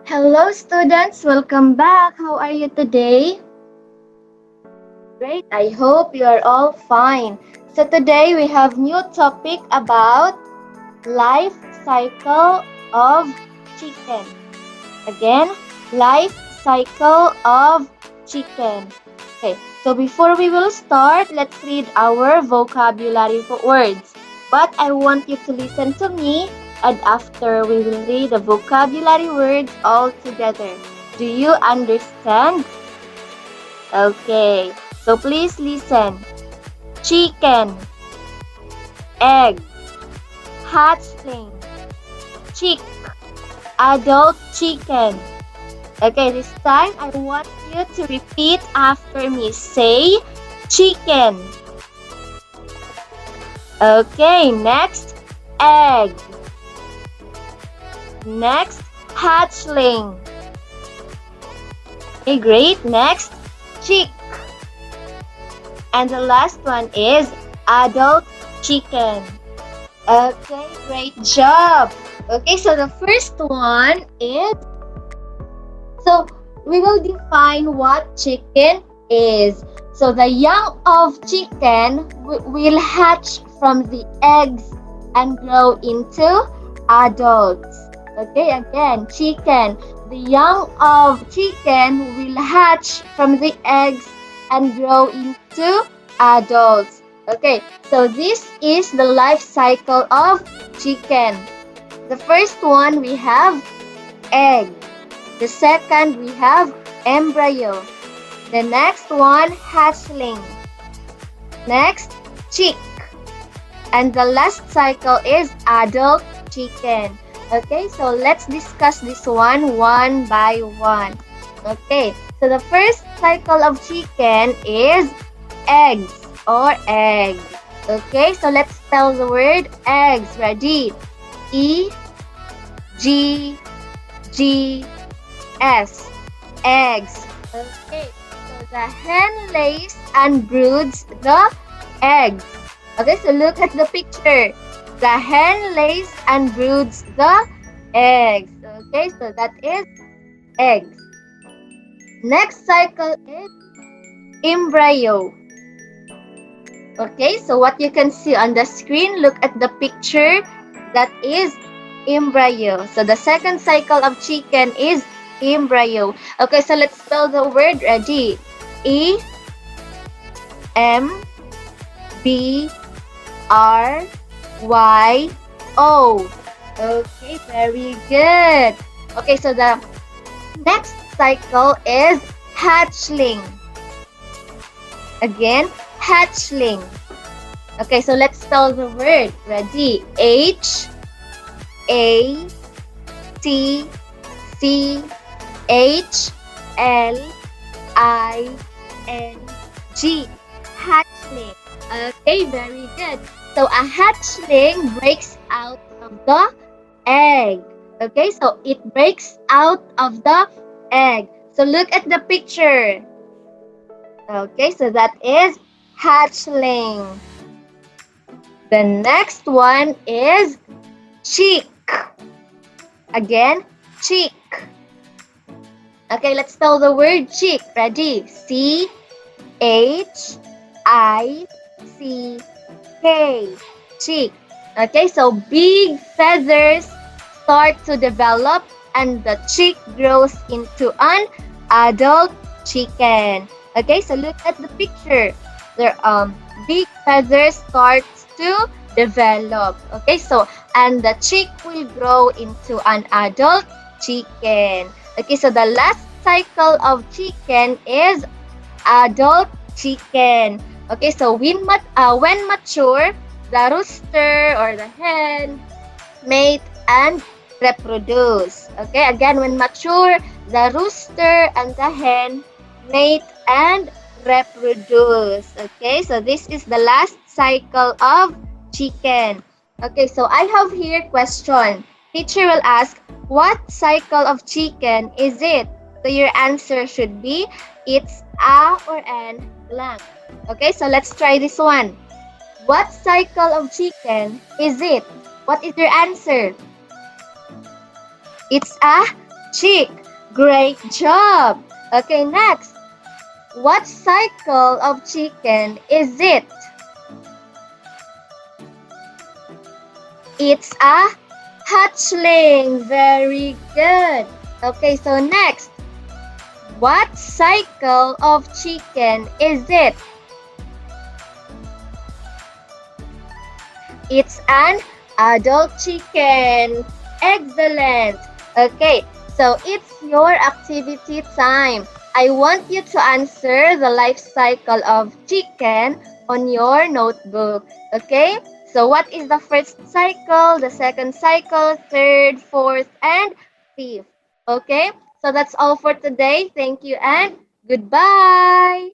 Hello, students. Welcome back. How are you today? Great. I hope you are all fine. So today we have new topic about life cycle of chicken. Again, life cycle of chicken. Okay. So before we will start, let's read our vocabulary for words. But I want you to listen to me, and after we will read the vocabulary words all together. Do you understand? Okay, so please listen. Chicken, egg, hatchling, chick, adult chicken. Okay, this time I want you to repeat after me. Say chicken. Okay, next egg. Next hatchling. Okay, great. Next chick. And the last one is adult chicken. Okay, great job. Okay, so the first one is, so we will define what chicken is. So the young of chicken will hatch from the eggs and grow into adults. Okay, again, chicken. The young of chicken will hatch from the eggs and grow into adults. Okay, so this is the life cycle of chicken. The first one we have egg. The second we have embryo. The next one hatchling. Next chick. And the last cycle is adult chicken. Okay, so let's discuss this one by one. Okay, so the first cycle of chicken is eggs or egg. Okay, so let's spell the word eggs. Ready? E G G S. Eggs. Okay, so the hen lays and broods the eggs. Okay, so look at the picture. The hen lays and broods the eggs. Okay, so that is eggs. Next cycle is embryo. Okay, so what you can see on the screen, look at the picture. That is embryo. So the second cycle of chicken is embryo. Okay, so let's spell the word. Ready? E M B R Y O. Okay, very good. Okay, so the next cycle is hatchling. Again, hatchling. Okay, so let's spell the word. Ready? H A T C H L I N G. Hatchling. Okay, very good. So a hatchling breaks out of the egg. Okay, so it breaks out of the egg. So look at the picture. Okay, so that is hatchling. The next one is chick. Again, chick. Okay, let's spell the word chick. Ready? C H I C K. Chick. Okay, so big feathers start to develop and the chick grows into an adult chicken. Okay, so look at the picture. There big feathers starts to develop. Okay, so and the chick will grow into an adult chicken. Okay, so the last cycle of chicken is adult chicken. Okay, so when mature, the rooster or the hen mate and reproduce. Okay, again, when mature, the rooster and the hen mate and reproduce. Okay, so this is the last cycle of chicken. Okay, so I have here question. Teacher will ask, what cycle of chicken is it? So your answer should be, it's a or an blank. Okay, so let's try this one. What cycle of chicken is it? What is your answer? It's a Chick. Great job. Okay, next. What cycle of chicken is it? It's a hatchling. Very good. Okay, so next. What cycle of chicken is it? It's an adult chicken. Excellent. Okay, so it's your activity time. I want you to answer the life cycle of chicken on your notebook. Okay? So what is the first cycle, the second cycle, third, fourth, and fifth? Okay? So that's all for today. Thank you and goodbye.